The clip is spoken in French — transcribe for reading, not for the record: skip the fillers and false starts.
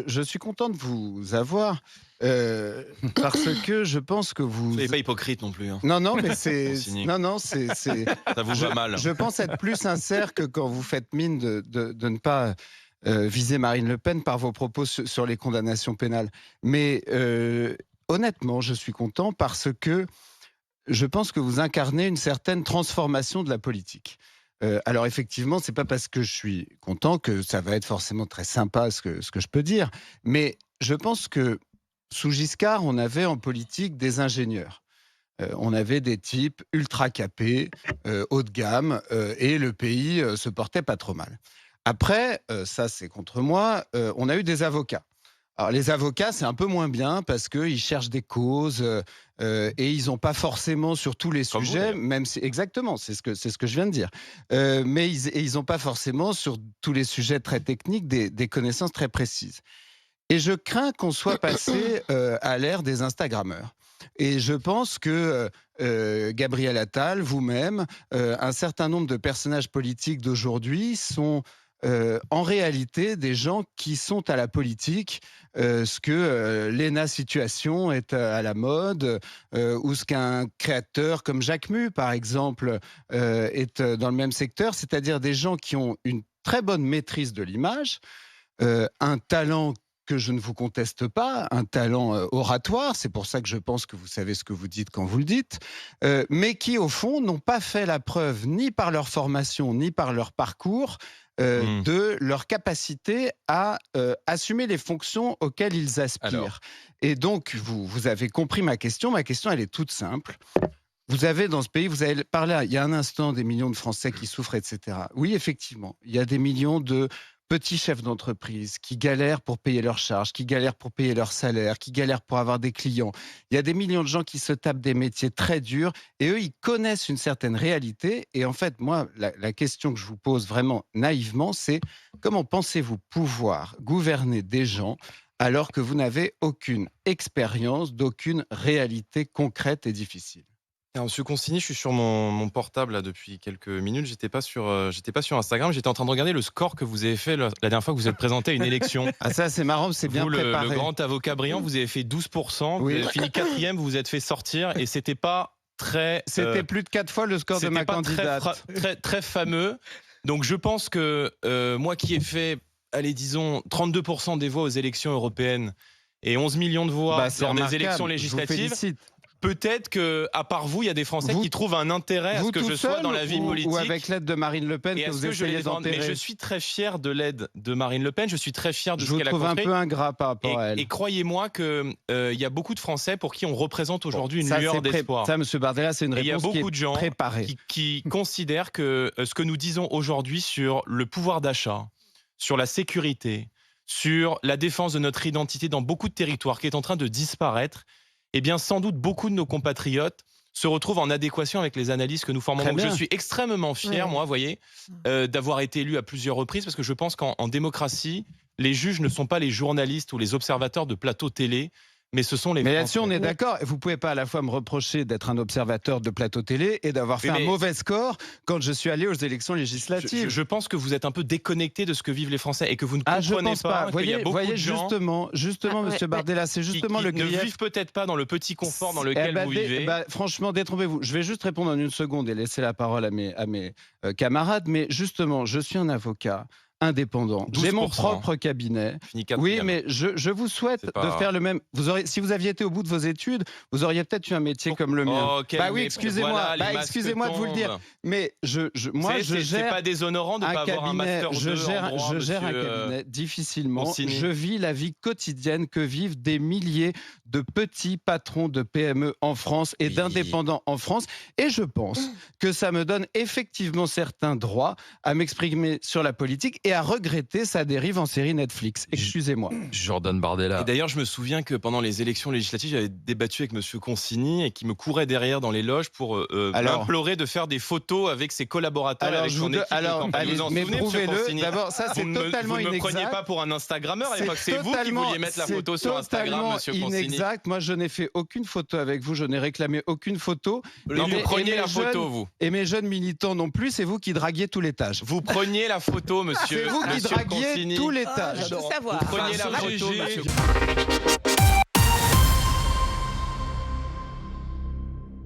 Je suis content de vous avoir, parce que je pense que vous Soyez pas hypocrite non plus, hein, non, non, mais c'est Consigny. non, non, c'est Ça vous je va mal. je pense être plus sincère que quand vous faites mine de ne pas, viser Marine Le Pen par vos propos sur les condamnations pénales. Mais, honnêtement, je suis content parce que je pense que vous incarnez une certaine transformation de la politique. Alors effectivement, c'est pas parce que je suis content que ça va être forcément très sympa ce que je peux dire, mais je pense que sous Giscard, on avait en politique des ingénieurs. On avait des types ultra capés, haut de gamme, et le pays, se portait pas trop mal. Après, ça c'est contre moi, on a eu des avocats. Alors les avocats, c'est un peu moins bien parce qu'ils cherchent des causes, et ils n'ont pas forcément sur tous les Comme vous sujets, d'ailleurs. même si exactement, c'est ce que je viens de dire. Mais ils n'ont pas forcément sur tous les sujets très techniques des connaissances très précises. Et je crains qu'on soit passé, à l'ère des Instagrammeurs. Et je pense que, Gabriel Attal, vous-même, un certain nombre de personnages politiques d'aujourd'hui sont, en réalité des gens qui sont à la politique, ce que, Léna Situation est à la mode, ou ce qu'un créateur comme Jacques Mue, par exemple, est, dans le même secteur. C'est-à-dire des gens qui ont une très bonne maîtrise de l'image, un talent que je ne vous conteste pas, un talent, oratoire, c'est pour ça que je pense que vous savez ce que vous dites quand vous le dites, mais qui au fond n'ont pas fait la preuve ni par leur formation, ni par leur parcours, Mmh. de leur capacité à, assumer les fonctions auxquelles ils Alors, aspirent. Et donc vous avez compris ma question elle est toute simple. Vous avez dans ce pays, vous avez parlé il y a un instant des millions de Français qui souffrent, et cetera. Oui, effectivement, il y a des millions de petits chefs d'entreprise qui galèrent pour payer leurs charges, qui galèrent pour payer leur salaire, qui galèrent pour avoir des clients. Il y a des millions de gens qui se tapent des métiers très durs et eux, ils connaissent une certaine réalité. Et en fait, moi, la question que je vous pose vraiment naïvement, c'est comment pensez-vous pouvoir gouverner des gens alors que vous n'avez aucune expérience d'aucune réalité concrète et difficile? alors monsieur Consigny, je suis sur mon portable là depuis quelques minutes. J'étais pas sur Instagram. J'étais en train de regarder le score que vous avez fait la dernière fois que vous êtes présenté à une élection. Ah ça, c'est marrant, c'est bien Vous, le préparé. grand avocat brillant, vous avez fait 12%. Vous Oui, avez fini quatrième. Vous vous êtes fait sortir et c'était pas très, c'était plus de 4 fois le score de c'était ma pas candidate. très fameux. Donc je pense que moi qui ai fait, allez disons 32% des voix aux élections européennes et 11 millions de voix Bah, c'est lors des élections remarquable, je vous législatives. félicite. Peut-être que, à part vous, il y a des Français Vous qui trouvent un intérêt à ce vous que tout je sois seul dans la vie ou politique. avec l'aide de Marine Le Pen Et que est-ce vous que je essayez les en... Mais je d'enterrer? suis très fier de l'aide de Marine Le Pen. Je suis très fier de Je ce vous qu'elle a trouve un construit. peu ingrat par rapport à Et elle. croyez-moi que il y a beaucoup de Français pour qui on représente Bon, aujourd'hui une ça lueur d'espoir. ça, monsieur Bardella, c'est une Et il y a réponse qui est beaucoup de gens préparée. qui considèrent que ce que nous disons aujourd'hui sur le pouvoir d'achat, sur la sécurité, sur la défense de notre identité dans beaucoup de territoires qui est en train de disparaître, eh bien sans doute beaucoup de nos compatriotes se retrouvent en adéquation avec les analyses que nous formons. Très Donc je bien. suis extrêmement fier, Ouais. moi, vous voyez, d'avoir été élu à plusieurs reprises parce que je pense qu'en démocratie, les juges ne sont pas les journalistes ou les observateurs de plateaux télé, mais ce sont les Mais là-dessus, on Français. est d'accord. Vous pouvez pas à la fois me reprocher d'être un observateur de plateau télé et d'avoir fait Oui, un mais- mauvais score quand je suis allé aux élections législatives. Je pense que vous êtes un peu déconnecté de ce que vivent les Français et que vous ne Ah, je comprenez pense pas pas. qu'il y a beaucoup Voyez, de gens justement, Ah, ouais, monsieur ouais. Bardella, c'est qui justement le ne grief. vivent peut-être pas dans le petit confort dans lequel Eh ben, vous vivez. franchement, détrompez-vous. Je vais juste répondre en une seconde et laisser la parole à mes camarades. Mais justement, je suis un avocat indépendant. J'ai mon 12%, hein. propre cabinet. Fini Oui, quatrième. mais je vous souhaite C'est de pas- faire le même. Si vous aviez été au bout de vos études, vous auriez peut-être eu un métier comme le mien. Oh, quel Bah oui, mépris. excusez-moi. Voilà, les Bah, masques excusez-moi de vous le dire. tombent. Mais moi, je C'est gère pas déshonorant de ne un pas avoir un cabinet, master 2 en droit, je gère un monsieur, cabinet difficilement. Consigny. Je vis la vie quotidienne que vivent des milliers de petits patrons de PME en France et Oui. d'indépendants en France. Et je pense que ça me donne effectivement certains droits à m'exprimer sur la politique et à regretter sa dérive en série Netflix. Excusez-moi. Jordan Et Bardella. d'ailleurs, je me souviens que pendant les élections législatives, j'avais débattu avec monsieur Consigny et qui me courait derrière dans les loges pour Alors- m'implorer de faire des photos avec ses collaborateurs, Alors, avec son équipe de campagne. allez, Vous en mais souvenez, monsieur prouvez-le. Consigny? D'abord, ça, c'est totalement Vous ne me inexact. preniez pas pour un Instagrammeur à l'époque. C'est vous qui vouliez mettre la photo sur Instagram, monsieur C'est totalement Consigny. inexact. Moi, je n'ai fait aucune photo avec vous. Je n'ai réclamé aucune photo. Non, Et vous mes- preniez et la mes photo, jeunes- vous. Et mes jeunes militants non plus, c'est vous qui draguiez tout l'étage. Vous preniez la photo, monsieur. C'est vous qui Monsieur draguiez Consigny, tout Ah, l'État. je veux tout j'adore. savoir. Prenez la Enfin, photo, GG. monsieur.